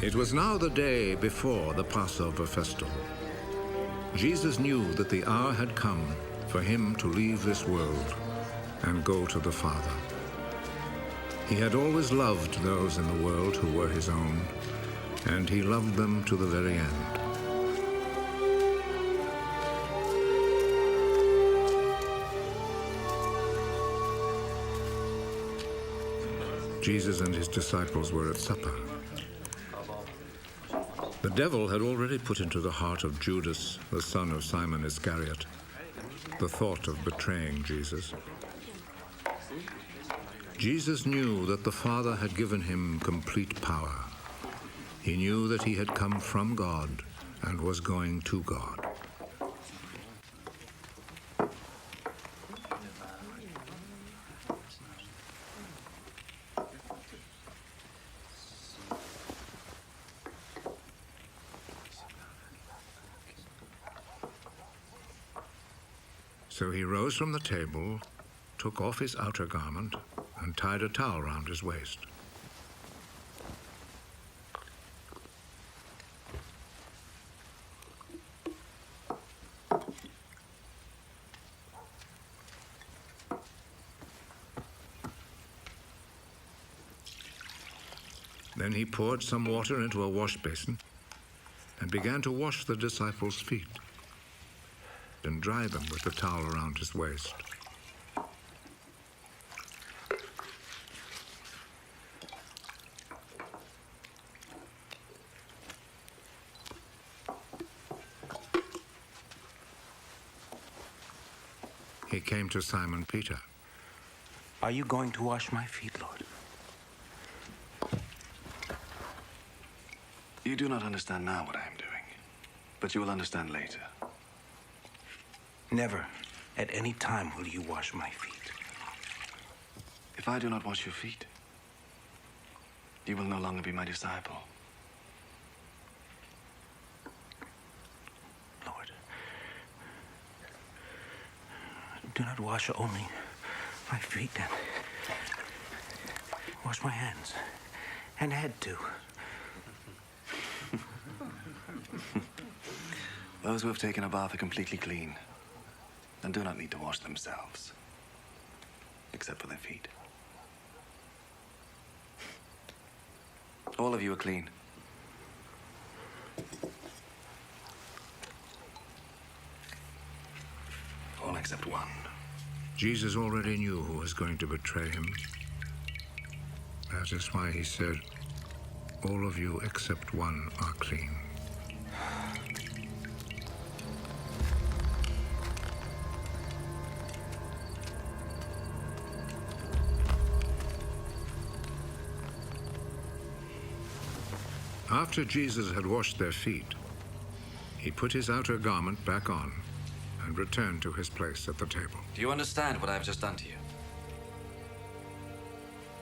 It was now the day before the Passover festival. Jesus knew that the hour had come for him to leave this world and go to the Father. He had always loved those in the world who were his own, and he loved them to the very end. Jesus and his disciples were at supper. The devil had already put into the heart of Judas, the son of Simon Iscariot, the thought of betraying Jesus. Jesus knew that the Father had given him complete power. He knew that he had come from God and was going to God. So he rose from the table, took off his outer garment, and tied a towel round his waist. Then he poured some water into a wash basin and began to wash the disciples' feet and dry them with the towel around his waist. He came to Simon Peter. Are you going to wash my feet, Lord? You do not understand now what I am doing, but you will understand later. Never, at any time, will you wash my feet. If I do not wash your feet, you will no longer be my disciple. Lord, do not wash only my feet, and wash my hands and head too. Those who have taken a bath are completely clean and do not need to wash themselves, except for their feet. All of you are clean. All except one. Jesus already knew who was going to betray him. That is why he said, "All of you except one are clean." After Jesus had washed their feet, he put his outer garment back on and returned to his place at the table. Do you understand what I have just done to you?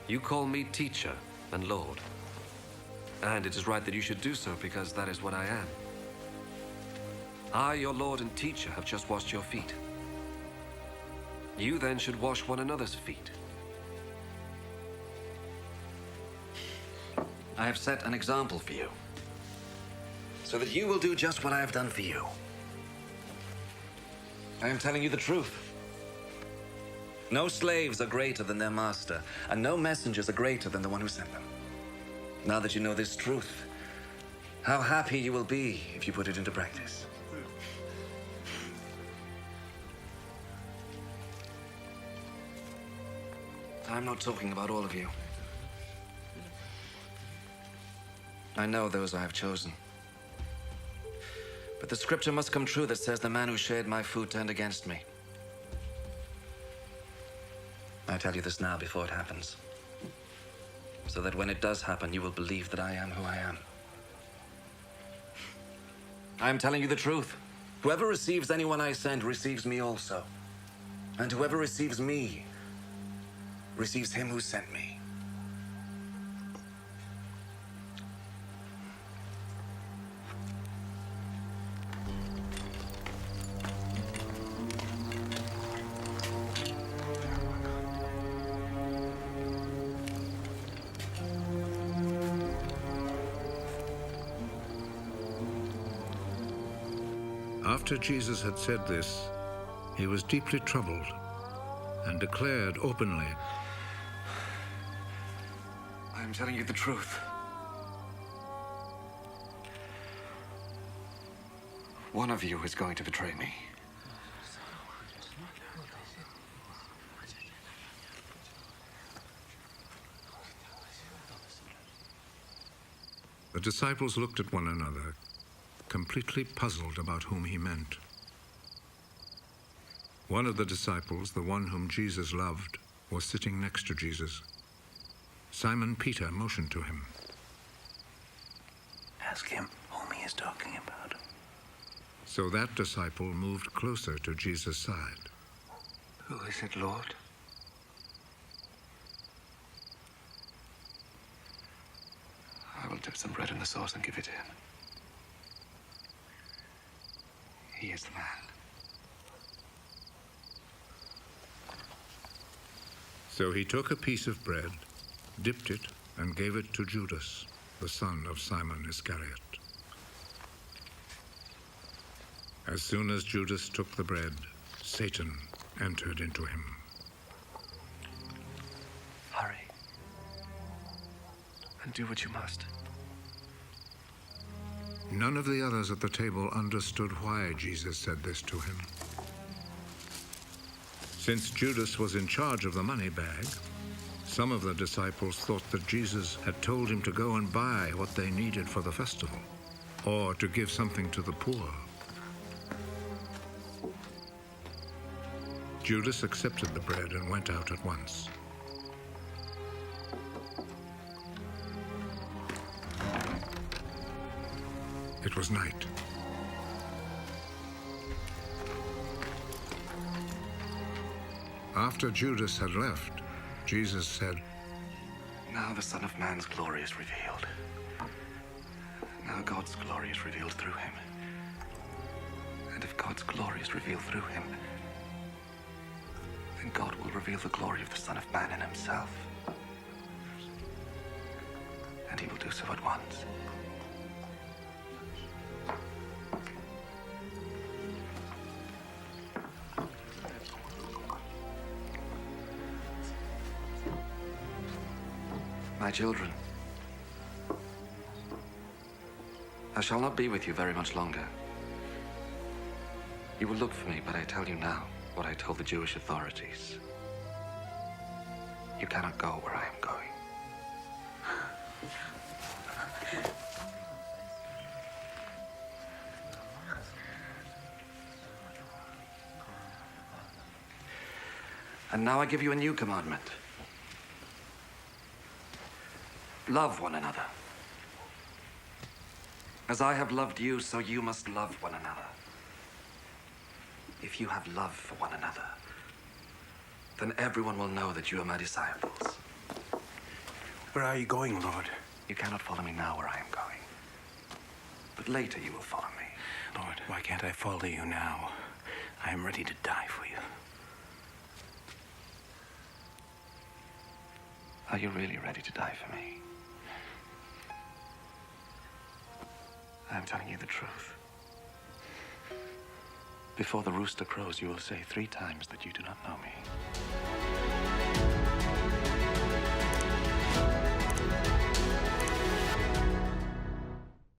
You call me teacher and Lord. And it is right that you should do so, because that is what I am. I, your Lord and teacher, have just washed your feet. You then should wash one another's feet. I have set an example for you, so that you will do just what I have done for you. I am telling you the truth. No slaves are greater than their master, and no messengers are greater than the one who sent them. Now that you know this truth, how happy you will be if you put it into practice. I'm not talking about all of you. I know those I have chosen. But the scripture must come true that says the man who shared my food turned against me. I tell you this now before it happens, so that when it does happen, you will believe that I am who I am. I am telling you the truth. Whoever receives anyone I send receives me also. And whoever receives me receives him who sent me. After Jesus had said this, he was deeply troubled and declared openly, I am telling you the truth. One of you is going to betray me. The disciples looked at one another, completely puzzled about whom he meant. One of the disciples, the one whom Jesus loved, was sitting next to Jesus. Simon Peter motioned to him. Ask him whom he is talking about. So that disciple moved closer to Jesus' side. Who is it, Lord? I will dip some bread in the sauce and give it in. He is the man. So he took a piece of bread, dipped it, and gave it to Judas, the son of Simon Iscariot. As soon as Judas took the bread, Satan entered into him. Hurry. And do what you must. None of the others at the table understood why Jesus said this to him. Since Judas was in charge of the money bag, some of the disciples thought that Jesus had told him to go and buy what they needed for the festival, or to give something to the poor. Judas accepted the bread and went out at once. It was night. After Judas had left, Jesus said, Now the Son of Man's glory is revealed. Now God's glory is revealed through him. And if God's glory is revealed through him, then God will reveal the glory of the Son of Man in himself. And he will do so at once. My children, I shall not be with you very much longer. You will look for me, but I tell you now what I told the Jewish authorities. You cannot go where I am going. And now I give you a new commandment. Love one another. As I have loved you, so you must love one another. If you have love for one another, then everyone will know that you are my disciples. Where are you going, Lord? You cannot follow me now where I am going. But later you will follow me. Lord, why can't I follow you now? I am ready to die for you. Are you really ready to die for me? I am telling you the truth. Before the rooster crows, you will say 3 times that you do not know me.